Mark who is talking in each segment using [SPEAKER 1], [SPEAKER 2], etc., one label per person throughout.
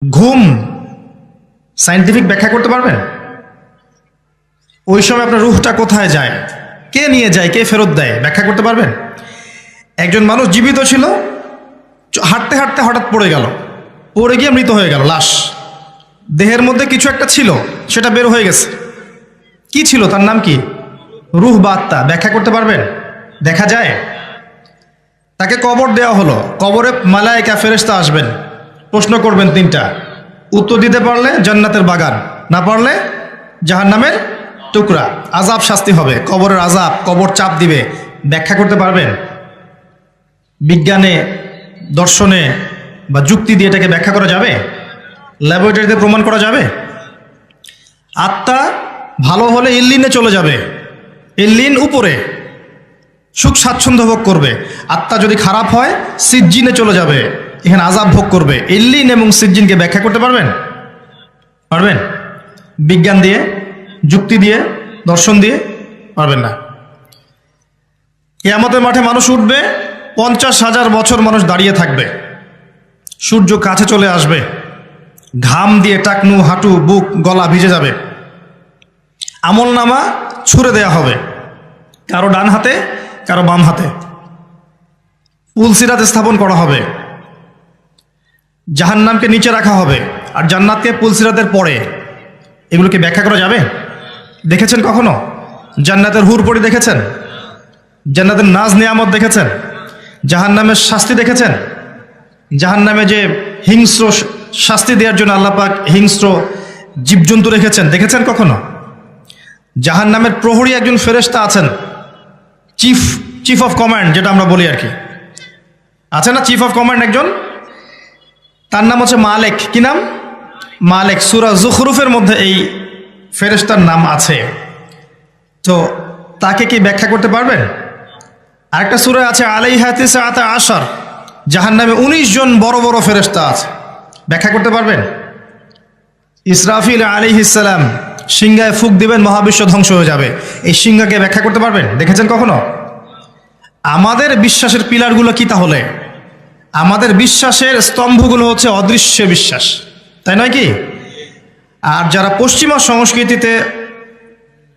[SPEAKER 1] ঘুম সায়েন্টিফিক ব্যাখ্যা করতে পারবেন? ওই সময় আপনার রুহটা কোথায় যায়, কে নিয়ে যায়, কে ফেরত দেয়, ব্যাখ্যা করতে পারবেন? একজন মানুষ জীবিত ছিল, হাঁটতে হাঁটতে হঠাৎ পড়ে গেল, পড়ে গিয়ে মৃত হয়ে গেল, লাশ। দেহের মধ্যে কিছু একটা ছিল, সেটা বের হয়ে গেছে। কি ছিল, তার নাম কি? রুহ বা আত্মা। ব্যাখ্যা করতে পারবেন? দেখা যায়? তাকে কবর দেওয়া হলো, কবরে মালায়েকা ফেরেশতা আসবেন, প্রশ্ন করবেন তিনটা। উত্তর দিতে পারলে জান্নাতের বাগান, না পারলে জাহান্নামের টুকরা। আযাব, শাস্তি হবে, কবরের আযাব, কবর চাপ দিবে। ব্যাখ্যা করতে পারবেন? বিজ্ঞানে, দর্শনে বা যুক্তি দিয়ে এটাকে ব্যাখ্যা করা যাবে? ল্যাবরেটরিতে প্রমাণ করা যাবে? আত্মা ভালো হলে ইল্লিনে চলে যাবে, ইল্লিন উপরে, সুখ স্বাচ্ছন্দ্য ভোগ করবে। আত্মা যদি খারাপ হয় সিজ্জিনে চলে যাবে, এখানে আযাব ভোগ করবে। ইল্লিন এবং সিজ্জিনকে ব্যাখ্যা করতে পারবেন? পারবেন? বিজ্ঞান দিয়ে, যুক্তি দিয়ে, দর্শন দিয়ে? পারবেন না। কিয়ামতের মাঠে মানুষ উঠবে, 50,000 বছর মানুষ দাঁড়িয়ে থাকবে, সূর্য কাছে চলে আসবে, ঘাম দিয়ে টাকনু, হাঁটু, বুক, গলা ভিজে যাবে। আমলনামা ছুঁড়ে দেয়া হবে, কারো ডান হাতে, কারো বাম হাতে। পুলসিরাত স্থাপন করা হবে, জাহান্নামকে নিচে রাখা হবে, আর জান্নাতকে পুলসিরাতের পরে। এগুলোকে ব্যাখ্যা করা যাবে? দেখেছেন কখনো জান্নাতের হুরপরি দেখেছেন? জান্নাতের নাজ নিয়ামত দেখেছেন? জাহান্নামের শাস্তি দেখেছেন? জাহান্নামে যে হিংস্র শাস্তি দেওয়ার জন্য আল্লাহ পাক হিংস্র জীবজন্তু রেখেছেন, দেখেছেন কখনো? জাহান্নামের প্রহরী একজন ফেরেশতা আছেন, চিফ অফ কমান্ড যেটা আমরা বলি আর কি, আছে না চিফ অফ কমান্ড একজন? তার নাম হচ্ছে মালেক। কি নাম? মালেক। সূরা যুখরুফের মধ্যে এই ফেরেশতার নাম আছে। তো তাকে কি ব্যাখ্যা করতে পারবেন? আরেকটা সূরা আছে আলাইহা তিসআতা আশার, জাহান্নামে 19 জন বড় বড় ফেরেশতা আছে, ব্যাখ্যা করতে পারবেন? ইসরাফিল আলাইহিস সালাম সিংহায় ফুঁক দিবেন, মহাবিশ্ব ধ্বংস হয়ে যাবে। এই সিংহাকে ব্যাখ্যা করতে পারবেন? দেখেছেন কখনো? আমাদের বিশ্বাসের পিলারগুলো কি তাহলে? আমাদের বিশ্বাসের স্তম্ভগুলো হচ্ছে অদৃশ্য বিশ্বাস, তাই নয় কি? আর যারা পশ্চিমা সংস্কৃতিতে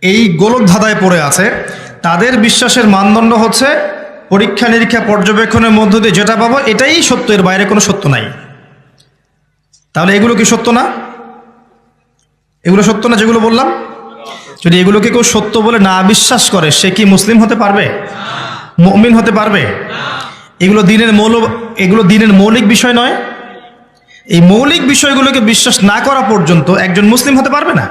[SPEAKER 1] এই গোলক ধাঁধায় পড়ে আছে, তাদের বিশ্বাসের মানদণ্ড হচ্ছে পরীক্ষা নিরীক্ষা পর্যবেক্ষণের মধ্য দিয়ে যেটা পাবো এটাই সত্য, এর বাইরে কোনো সত্য নাই। তাহলে এগুলো কি সত্য না? এগুলো সত্য না যেগুলো বললাম? যদি এগুলোকে কেউ সত্য বলে না বিশ্বাস করে, সে কি মুসলিম হতে পারবে? মুমিন হতে পারবে? এগুলো দিনের মৌলিক বিষয় নয়। এই মৌলিক বিষয়গুলোকে বিশ্বাস না করা পর্যন্ত একজন মুসলিম হতে পারবে না।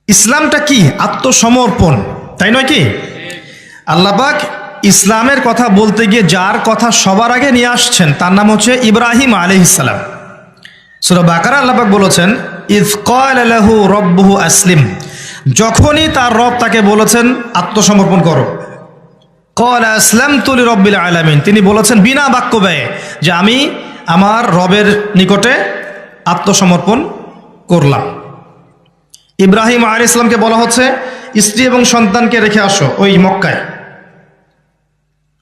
[SPEAKER 1] ইসলামটা কি? আত্মসমর্পণ, তাই নয় কি? আল্লাহ পাক ইসলামের কথা বলতে গিয়ে যার কথা সবার আগে নিয়ে আসছেন তার নাম হচ্ছে ইব্রাহিম আলাইহিস সালাম। সূরা বাকারা আল্লাহ পাক বলেছেন ইয ক্বালা লাহু রাব্বুহু আসলিম, যখনই তার রব তাকে বলেছেন আত্মসমর্পণ করো। ক্বালা আসলামতু লিরাব্বিল আলামিন, তিনি বলেছেন বিনা বাক্য ব্যয়ে যে আমি আমার রবের নিকটে আত্মসমর্পণ করলাম। ইব্রাহিম আলাইহিস সালামকে বলা হচ্ছে স্ত্রী এবং সন্তানকে রেখে আসো ওই মক্কায়,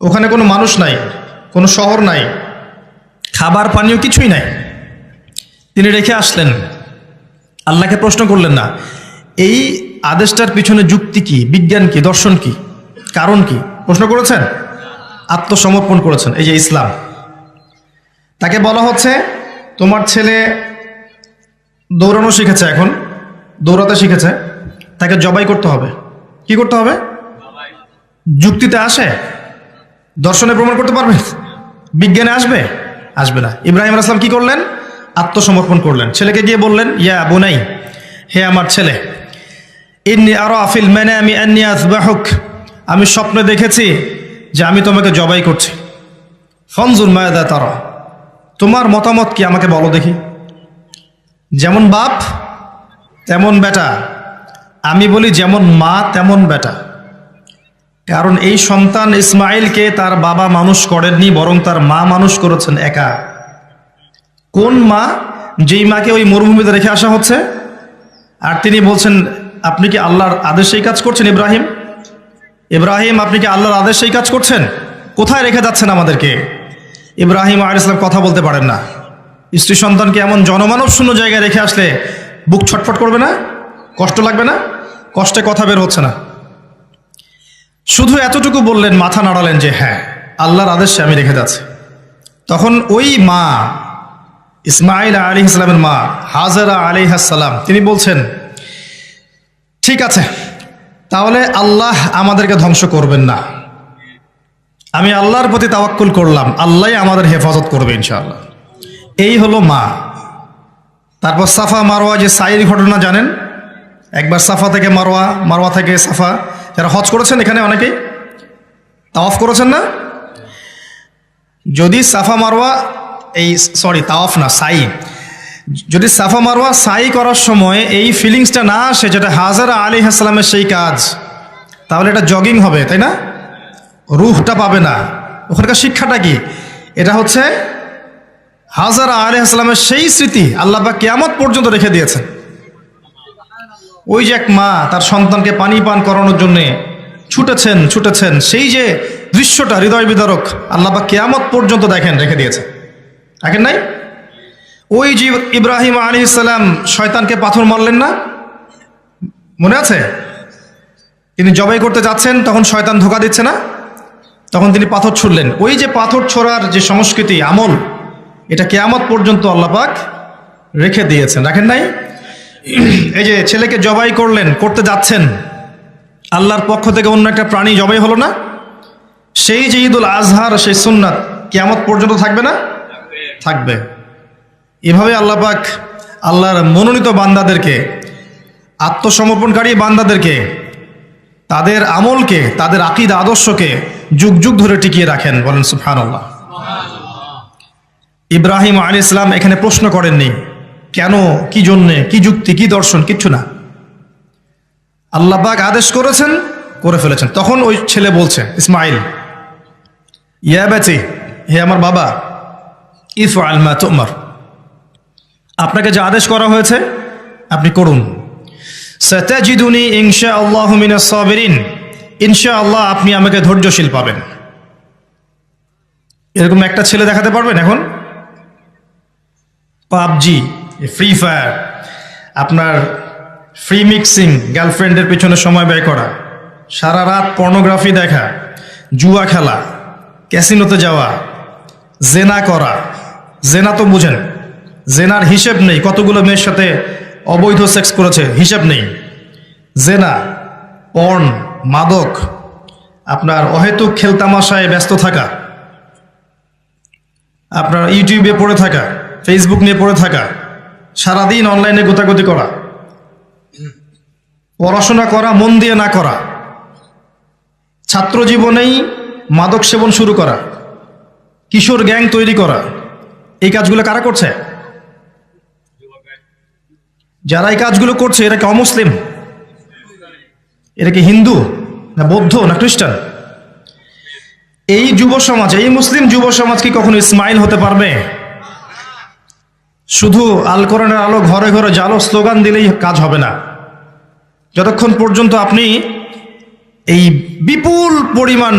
[SPEAKER 1] ওখানে কোনো মানুষ নাই, কোনো শহর নাই, খাবার পানীয় কিছুই নাই। তিনি রেখে আসলেন, আল্লাহকে প্রশ্ন করলেন না। এই আদেশটার পিছনে যুক্তি কি, বিজ্ঞান কি, দর্শন কি, কারণ কি? প্রশ্ন করেছেন? আত্মসমর্পণ করেছেন। এই যে ইসলাম। তাকে বলা হচ্ছে তোমার ছেলে দৌড়ানো শিখেছে, এখন দৌড়াতে শিখেছে, তাকে জবাই করতে হবে। কি করতে হবে? যুক্তিতে আসে? দর্শনে প্রমাণ করতে পারবে? বিজ্ঞানে আসবে? আসবে না। ইব্রাহিম আলাইহিস সালাম কি করলেন? আত্মসমর্পণ করলেন। ছেলেকে গিয়ে বললেন ইয়া বুনাই, হে আমার ছেলে, ইন্নী আরা ফিল মানামি আন্নী আযবাহুক, আমি স্বপ্নে দেখেছি যে আমি তোমাকে জবাই করছি। ফানজুর মাযা তারা, তোমার মতামত কি, আমাকে বলো দেখি। যেমন বাপ তেমন বেটা, আমি বলি যেমন মা তেমন বেটা। কারণ এই সন্তান ইসমাইলকে তার বাবা মানুষ করেননি, বরং তার মা মানুষ করেছেন একা। কোন মা? যেই মাকে ওই মরুভূমিতে রেখে আসা হচ্ছে, আর তিনি বলছেন আপনি কি আল্লাহর আদেশেই কাজ করছেন? ইব্রাহিম আপনি কি আল্লাহর আদেশেই কাজ করছেন? কোথায় রেখে যাচ্ছেন আমাদেরকে? ইব্রাহিম আলাইহিস সালাম কথা বলতে পারেন না, স্ত্রী সন্তানকে এমন জনমানব শূন্য জায়গায় রেখে আসলে বুক ছটফট করবে না? কষ্ট লাগবে না? কষ্টে কথা বের হচ্ছে না। শুধু এতটুকু বললেন, মাথা নাড়ালেন যে হ্যাঁ, আল্লাহর আদেশে আমি রেখে যাচ্ছি। তখন ওই মা, ইসমাইল আলাইহিস সালামের মা হাজেরা আলাইহিস সালাম, তিনি বলছেন, ঠিক আছে, তাহলে আল্লাহ আমাদেরকে ধ্বংস করবেন না। আমি আল্লাহর প্রতি তাওয়াক্কুল করলাম, আল্লাহই আমাদের হেফাজত করবে ইনশাআল্লাহ। এই হলো মা। তারপর সাফা মারওয়া যে সাইয়ের ঘটনা জানেন, একবার সাফা থেকে মারওয়া, মারওয়া থেকে সাফা। যারা হজ করেছেন এখানে অনেকেই তাওয়াফ করেছেন না? যদি সাফা মারওয়া তাওয়াফ না, সাই, যদি সাফা মারওয়া সাই করার সময় এই ফিলিংসটা না আসে যেটা হাজেরা আলাইহিস সালামের সেই কাজ, তাহলে এটা জগিং হবে, তাই না? রুহটা পাবে না। ওখানকার শিক্ষাটা কি? এটা হচ্ছে হাজেরা আলাইহিস সালামের সেই স্মৃতি আল্লাহ পাক কিয়ামত পর্যন্ত রেখে দিয়েছেন। ওই যে এক মা তার সন্তানকে পানি পান করানোর জন্য ছুটেছেন, সেই যে দৃশ্যটা হৃদয় বিদারক, আল্লাহ পাক কিয়ামত পর্যন্ত দেখেন রেখে দিয়েছেন। দেখেন নাই? ওই যে ইব্রাহিম আলাইহিস সালাম শয়তানকে পাথর মারলেন না, মনে আছে? তিনি জবাই করতে যাচ্ছেন, তখন শয়তান ধোঁকা দিচ্ছে না, তখন তিনি পাথর ছুড়লেন। ওই যে পাথর ছোড়ার যে সংস্কৃতি, আমল, এটা কিয়ামত পর্যন্ত আল্লাহ পাক রেখে দিয়েছেন। রাখেন নাই? এই যে ছেলেকে জবাই করতে যাচ্ছেন, আল্লাহর পক্ষ থেকে অন্য একটা প্রাণী জবাই হলো না, সেই যে ঈদুল আজহার সেই সুন্নাত কিয়ামত পর্যন্ত থাকবে না? থাকবে। এভাবে আল্লাহ পাক আল্লাহর মনোনীত বান্দাদেরকে, আত্মসমর্পণকারী বান্দাদেরকে, তাদের আমলকে, তাদের আকীদা আদর্শকে যুগ যুগ ধরে টিকিয়ে রাখেন। বলেন সুবহানাল্লাহ। ইব্রাহিম আলাইহিস সালাম এখানে প্রশ্ন করেননি কেন, কি জন্যে, কি যুক্তি, কি দর্শন, কিচ্ছু না। আল্লাহ পাক আদেশ করেছেন, করে ফেলেছেন। তখন ওই ছেলে বলছে, ইসমাইল, ইয়া বাচি, হে আমার বাবা, ইফআল মা তুমার, আপনাকে যে আদেশ করা হয়েছে আপনি করুন। সাতাজিদুনি ইনশাআল্লাহু মিনাস সাবিরিন, ইনশাআল্লাহ আপনি আমাকে ধৈর্যশীল পাবেন। এরকম একটা ছেলে দেখাতে পারবেন এখন? পাবজি, ফ্রি ফায়ার, আপনার ফ্রি মিক্সিং, গার্লফ্রেন্ডের পেছনে সময় ব্যয় করা, সারা রাত পর্নোগ্রাফি দেখা, জুয়া খেলা, ক্যাসিনোতে যাওয়া, জেনা করা। জেনা তো বুঝেন, জেনার হিসেব নেই, কতগুলো মেয়ের সাথে অবৈধ সেক্স করেছে, হিসেব নেই। জেনা, পর্ন, মাদক, আপনার অহেতুক খেলতামাশায় ব্যস্ত থাকা, আপনার ইউটিউবে পড়ে থাকা, ফেসবুক নিয়ে পড়ে থাকা, সারাদিন অনলাইনে গোতাগুতি করা, পড়াশোনা করা মন দিয়ে না করা, ছাত্র জীবনেই মাদক সেবন শুরু করা, কিশোর গ্যাং তৈরি করা, এই কাজগুলো কারা করছে? যারা এই কাজগুলো করছে এরা কি অমুসলিম? এরা কি হিন্দু না বৌদ্ধ না খ্রিস্টান? এই যুব সমাজ, এই মুসলিম যুব সমাজ কি কখনো ইসমাইল হতে পারবে? শুধু আল কোরআনের আলো ঘরে ঘরে জালো স্লোগান দিলেই কাজ হবে না। যতক্ষণ পর্যন্ত আপনি এই বিপুল পরিমাণ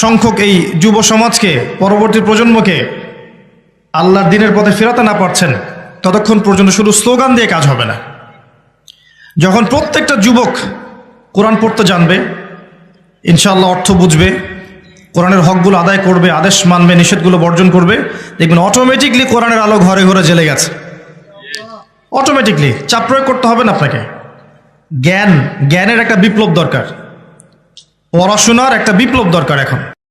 [SPEAKER 1] সংখ্যক এই যুব সমাজকে, পরবর্তী প্রজন্মকে আল্লাহর দ্বীনের পথে ফেরাতে না পারছেন, ততক্ষণ পর্যন্ত শুধু স্লোগান দিয়ে কাজ হবে না। যখন প্রত্যেকটা যুবক কোরআন পড়তে জানবে, ইনশাআল্লাহ অর্থ বুঝবে, কোরআনের হকগুলো আদায় করবে, আদেশ মানবে, নিষেধগুলো বর্জন করবে, দেখবেন অটোমেটিকলি কোরআনের আলো ঘরে ঘরে জ্বেলে গেছে। অটোমেটিকলি, চাপ প্রয়োগ করতে হবে না আপনাকে। জ্ঞানের একটা বিপ্লব দরকার, পড়াশোনার একটা বিপ্লব দরকার এখন।